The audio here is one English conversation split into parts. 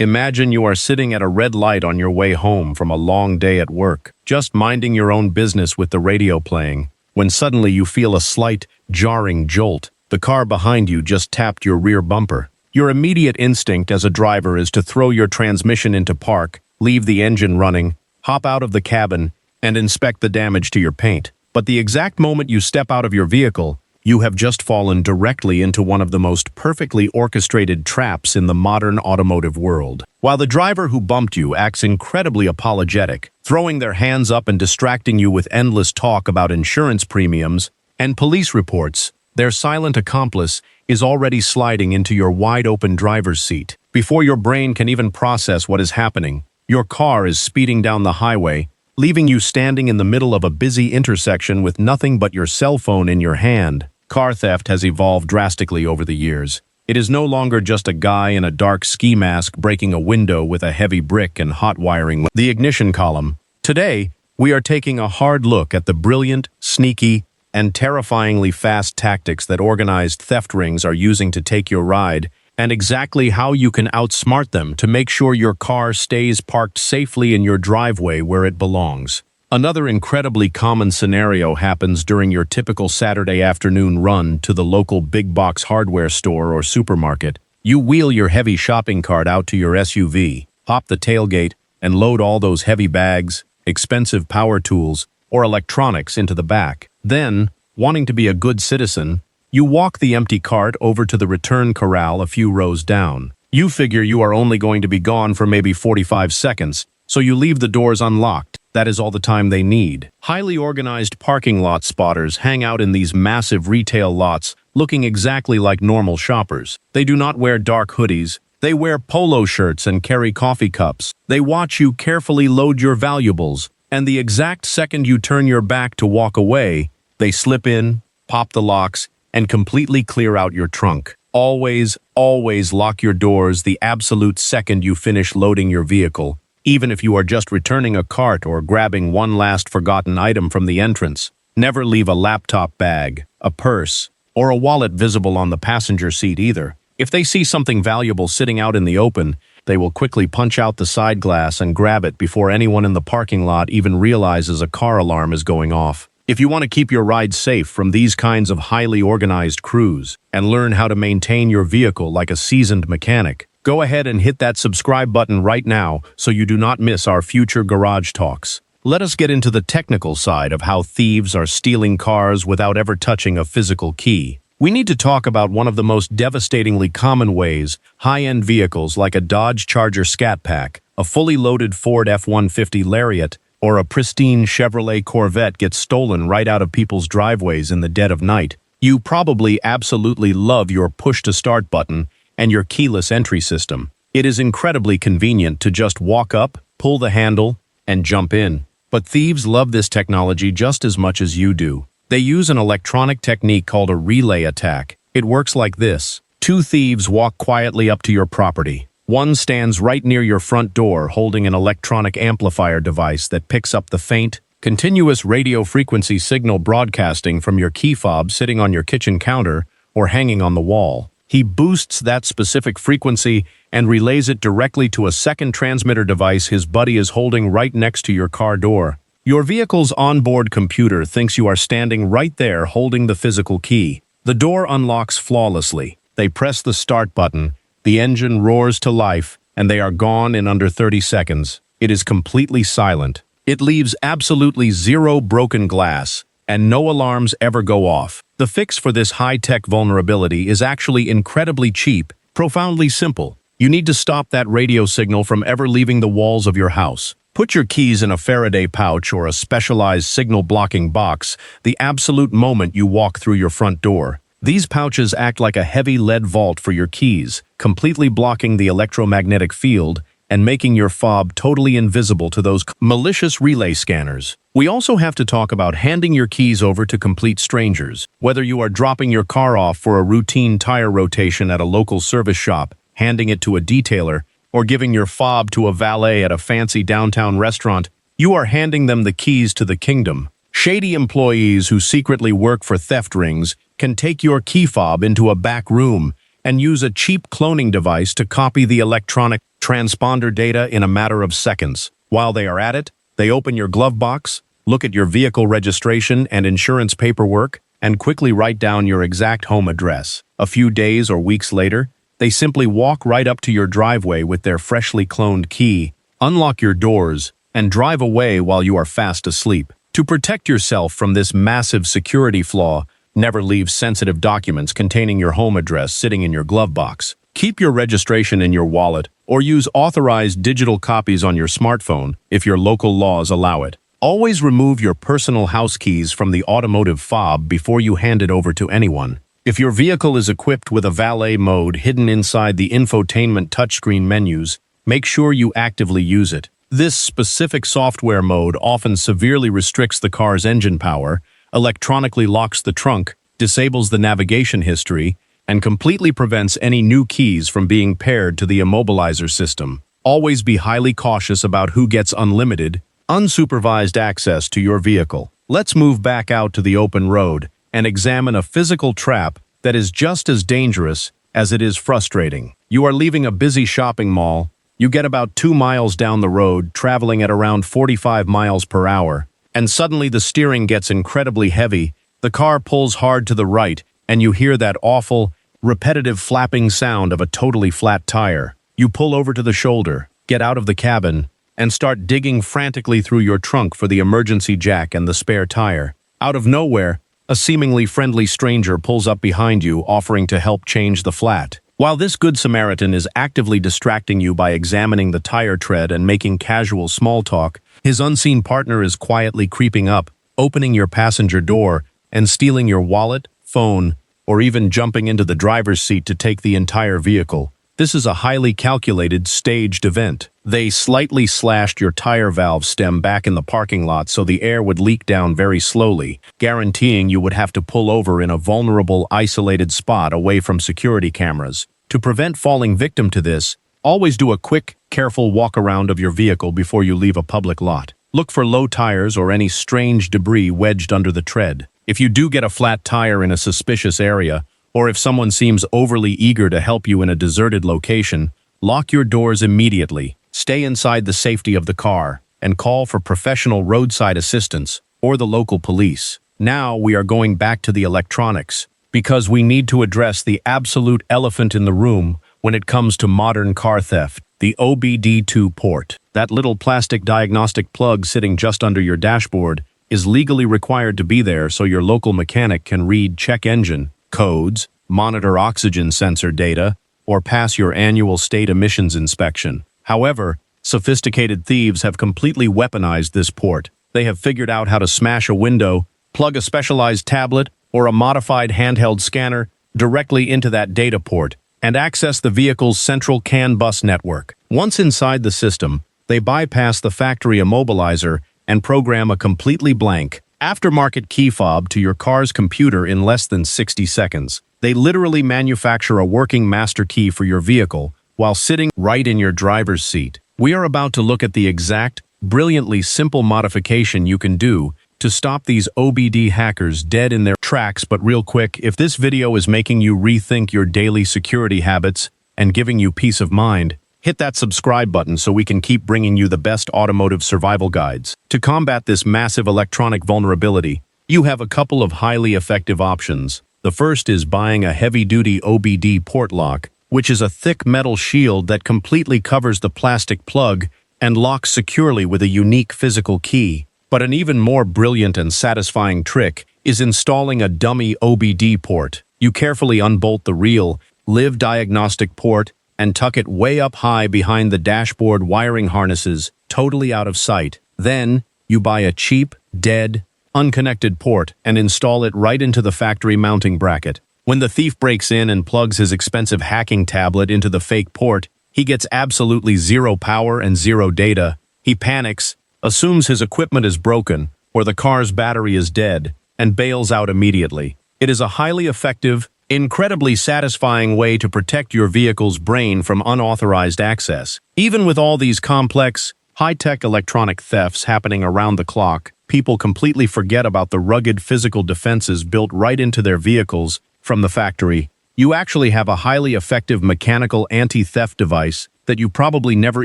Imagine you are sitting at a red light on your way home from a long day at work, just minding your own business with the radio playing, when suddenly you feel a slight, jarring jolt. The car behind you just tapped your rear bumper. Your immediate instinct as a driver is to throw your transmission into park, leave the engine running, hop out of the cabin, and inspect the damage to your paint. But the exact moment you step out of your vehicle, you have just fallen directly into one of the most perfectly orchestrated traps in the modern automotive world. While the driver who bumped you acts incredibly apologetic, throwing their hands up and distracting you with endless talk about insurance premiums and police reports, their silent accomplice is already sliding into your wide-open driver's seat. Before your brain can even process what is happening, your car is speeding down the highway, leaving you standing in the middle of a busy intersection with nothing but your cell phone in your hand. Car theft has evolved drastically over the years. It is no longer just a guy in a dark ski mask breaking a window with a heavy brick and hot wiring the ignition column. Today, we are taking a hard look at the brilliant, sneaky, and terrifyingly fast tactics that organized theft rings are using to take your ride, and exactly how you can outsmart them to make sure your car stays parked safely in your driveway where it belongs. Another incredibly common scenario happens during your typical Saturday afternoon run to the local big box hardware store or supermarket. You wheel your heavy shopping cart out to your SUV, pop the tailgate, and load all those heavy bags, expensive power tools, or electronics into the back. Then, wanting to be a good citizen, you walk the empty cart over to the return corral a few rows down. You figure you are only going to be gone for maybe 45 seconds, so you leave the doors unlocked. That is all the time they need. Highly organized parking lot spotters hang out in these massive retail lots, looking exactly like normal shoppers. They do not wear dark hoodies. They wear polo shirts and carry coffee cups. They watch you carefully load your valuables, and the exact second you turn your back to walk away, they slip in, pop the locks, and completely clear out your trunk. Always, always lock your doors the absolute second you finish loading your vehicle, even if you are just returning a cart or grabbing one last forgotten item from the entrance. Never leave a laptop bag, a purse, or a wallet visible on the passenger seat either. If they see something valuable sitting out in the open, they will quickly punch out the side glass and grab it before anyone in the parking lot even realizes a car alarm is going off. If you want to keep your ride safe from these kinds of highly organized crews and learn how to maintain your vehicle like a seasoned mechanic, go ahead and hit that subscribe button right now so you do not miss our future garage talks. Let us get into the technical side of how thieves are stealing cars without ever touching a physical key. We need to talk about one of the most devastatingly common ways high-end vehicles like a Dodge Charger Scat Pack, a fully loaded Ford F-150 Lariat, or a pristine Chevrolet Corvette get stolen right out of people's driveways in the dead of night. You probably absolutely love your push-to-start button and your keyless entry system. It is incredibly convenient to just walk up, pull the handle, and jump in. But thieves love this technology just as much as you do. They use an electronic technique called a relay attack. It works like this. Two thieves walk quietly up to your property. One stands right near your front door holding an electronic amplifier device that picks up the faint, continuous radio frequency signal broadcasting from your key fob sitting on your kitchen counter or hanging on the wall. He boosts that specific frequency and relays it directly to a second transmitter device his buddy is holding right next to your car door. Your vehicle's onboard computer thinks you are standing right there holding the physical key. The door unlocks flawlessly. They press the start button, the engine roars to life, and they are gone in under 30 seconds. It is completely silent. It leaves absolutely zero broken glass, and no alarms ever go off. The fix for this high-tech vulnerability is actually incredibly cheap, profoundly simple. You need to stop that radio signal from ever leaving the walls of your house. Put your keys in a Faraday pouch or a specialized signal-blocking box the absolute moment you walk through your front door. These pouches act like a heavy lead vault for your keys, completely blocking the electromagnetic field and making your fob totally invisible to those malicious relay scanners. We also have to talk about handing your keys over to complete strangers. Whether you are dropping your car off for a routine tire rotation at a local service shop, handing it to a detailer, or giving your fob to a valet at a fancy downtown restaurant, you are handing them the keys to the kingdom. Shady employees who secretly work for theft rings can take your key fob into a back room and use a cheap cloning device to copy the electronic transponder data in a matter of seconds. While they are at it, they open your glove box, look at your vehicle registration and insurance paperwork, and quickly write down your exact home address. A few days or weeks later, they simply walk right up to your driveway with their freshly cloned key, unlock your doors, and drive away while you are fast asleep. To protect yourself from this massive security flaw, never leave sensitive documents containing your home address sitting in your glove box. Keep your registration in your wallet or use authorized digital copies on your smartphone if your local laws allow it. Always remove your personal house keys from the automotive fob before you hand it over to anyone. If your vehicle is equipped with a valet mode hidden inside the infotainment touchscreen menus, make sure you actively use it. This specific software mode often severely restricts the car's engine power, electronically locks the trunk, disables the navigation history, and completely prevents any new keys from being paired to the immobilizer system. Always be highly cautious about who gets unlimited, unsupervised access to your vehicle. Let's move back out to the open road and examine a physical trap that is just as dangerous as it is frustrating. You are leaving a busy shopping mall. You get about 2 miles down the road, traveling at around 45 miles per hour, and suddenly the steering gets incredibly heavy, the car pulls hard to the right, and you hear that awful, repetitive flapping sound of a totally flat tire. You pull over to the shoulder, get out of the cabin, and start digging frantically through your trunk for the emergency jack and the spare tire. Out of nowhere, a seemingly friendly stranger pulls up behind you, offering to help change the flat. While this Good Samaritan is actively distracting you by examining the tire tread and making casual small talk, his unseen partner is quietly creeping up, opening your passenger door, and stealing your wallet, phone, or even jumping into the driver's seat to take the entire vehicle. This is a highly calculated, staged event. They slightly slashed your tire valve stem back in the parking lot so the air would leak down very slowly, guaranteeing you would have to pull over in a vulnerable, isolated spot away from security cameras. To prevent falling victim to this, always do a quick, careful walk around of your vehicle before you leave a public lot. Look for low tires or any strange debris wedged under the tread. If you do get a flat tire in a suspicious area, or if someone seems overly eager to help you in a deserted location, lock your doors immediately, stay inside the safety of the car, and call for professional roadside assistance or the local police. Now we are going back to the electronics, because we need to address the absolute elephant in the room when it comes to modern car theft, the OBD2 port. That little plastic diagnostic plug sitting just under your dashboard is legally required to be there so your local mechanic can read check engine codes, monitor oxygen sensor data, or pass your annual state emissions inspection. However, sophisticated thieves have completely weaponized this port. They have figured out how to smash a window, plug a specialized tablet or a modified handheld scanner directly into that data port, and access the vehicle's central CAN bus network. Once inside the system, they bypass the factory immobilizer and program a completely blank, aftermarket key fob to your car's computer in less than 60 seconds. They literally manufacture a working master key for your vehicle while sitting right in your driver's seat. We are about to look at the exact, brilliantly simple modification you can do to stop these OBD hackers dead in their tracks. But real quick, if this video is making you rethink your daily security habits and giving you peace of mind, hit that subscribe button so we can keep bringing you the best automotive survival guides. To combat this massive electronic vulnerability, you have a couple of highly effective options. The first is buying a heavy-duty OBD port lock, which is a thick metal shield that completely covers the plastic plug and locks securely with a unique physical key. But an even more brilliant and satisfying trick is installing a dummy OBD port. You carefully unbolt the real, live diagnostic port and tuck it way up high behind the dashboard wiring harnesses, totally out of sight. Then, you buy a cheap, dead, unconnected port and install it right into the factory mounting bracket. When the thief breaks in and plugs his expensive hacking tablet into the fake port, he gets absolutely zero power and zero data. He panics, assumes his equipment is broken or the car's battery is dead, and bails out immediately. It is a highly effective, incredibly satisfying way to protect your vehicle's brain from unauthorized access. Even with all these complex, high-tech electronic thefts happening around the clock, people completely forget about the rugged physical defenses built right into their vehicles from the factory. You actually have a highly effective mechanical anti-theft device that you probably never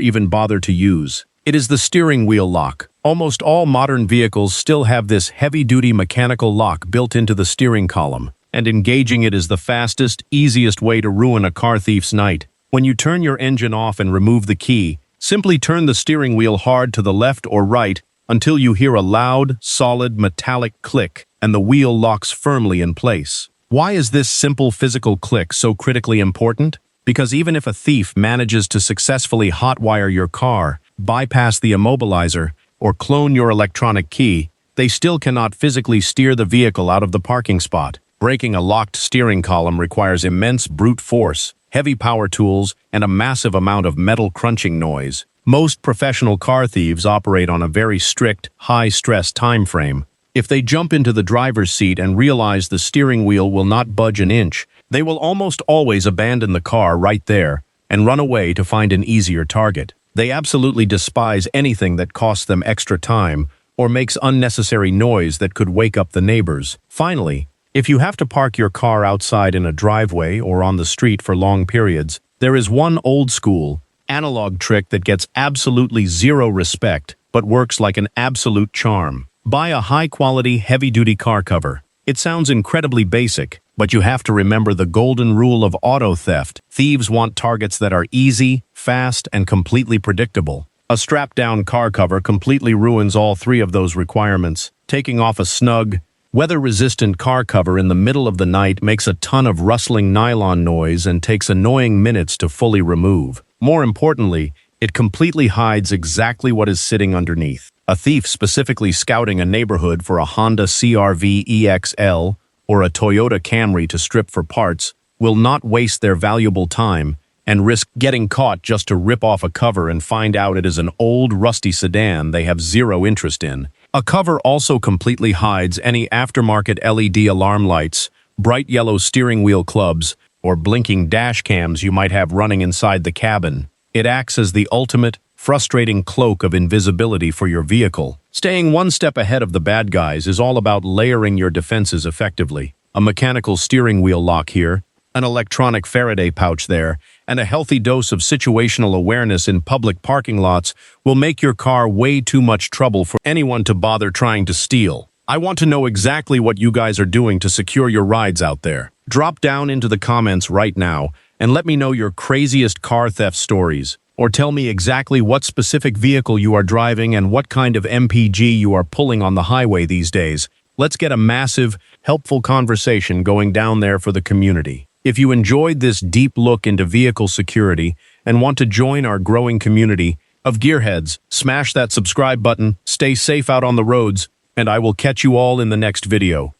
even bother to use. It is the steering wheel lock. Almost all modern vehicles still have this heavy-duty mechanical lock built into the steering column, and engaging it is the fastest, easiest way to ruin a car thief's night. When you turn your engine off and remove the key, simply turn the steering wheel hard to the left or right until you hear a loud, solid, metallic click, and the wheel locks firmly in place. Why is this simple physical click so critically important? Because even if a thief manages to successfully hotwire your car, bypass the immobilizer, or clone your electronic key, they still cannot physically steer the vehicle out of the parking spot. Breaking a locked steering column requires immense brute force, heavy power tools, and a massive amount of metal crunching noise. Most professional car thieves operate on a very strict, high-stress time frame. If they jump into the driver's seat and realize the steering wheel will not budge an inch, they will almost always abandon the car right there and run away to find an easier target. They absolutely despise anything that costs them extra time or makes unnecessary noise that could wake up the neighbors. Finally, if you have to park your car outside in a driveway or on the street for long periods, there is one old-school, analog trick that gets absolutely zero respect but works like an absolute charm. Buy a high-quality, heavy-duty car cover. It sounds incredibly basic, but you have to remember the golden rule of auto theft. Thieves want targets that are easy, fast, and completely predictable. A strapped-down car cover completely ruins all three of those requirements. Taking off a snug, weather-resistant car cover in the middle of the night makes a ton of rustling nylon noise and takes annoying minutes to fully remove. More importantly, it completely hides exactly what is sitting underneath. A thief specifically scouting a neighborhood for a Honda CR-V EXL or a Toyota Camry to strip for parts will not waste their valuable time and risk getting caught just to rip off a cover and find out it is an old, rusty sedan they have zero interest in. A cover also completely hides any aftermarket LED alarm lights, bright yellow steering wheel clubs, or blinking dash cams you might have running inside the cabin. It acts as the ultimate, frustrating cloak of invisibility for your vehicle. Staying one step ahead of the bad guys is all about layering your defenses effectively. A mechanical steering wheel lock here, an electronic Faraday pouch there, and a healthy dose of situational awareness in public parking lots will make your car way too much trouble for anyone to bother trying to steal. I want to know exactly what you guys are doing to secure your rides out there. Drop down into the comments right now and let me know your craziest car theft stories, or tell me exactly what specific vehicle you are driving and what kind of MPG you are pulling on the highway these days. Let's get a massive, helpful conversation going down there for the community. If you enjoyed this deep look into vehicle security and want to join our growing community of gearheads, smash that subscribe button, stay safe out on the roads, and I will catch you all in the next video.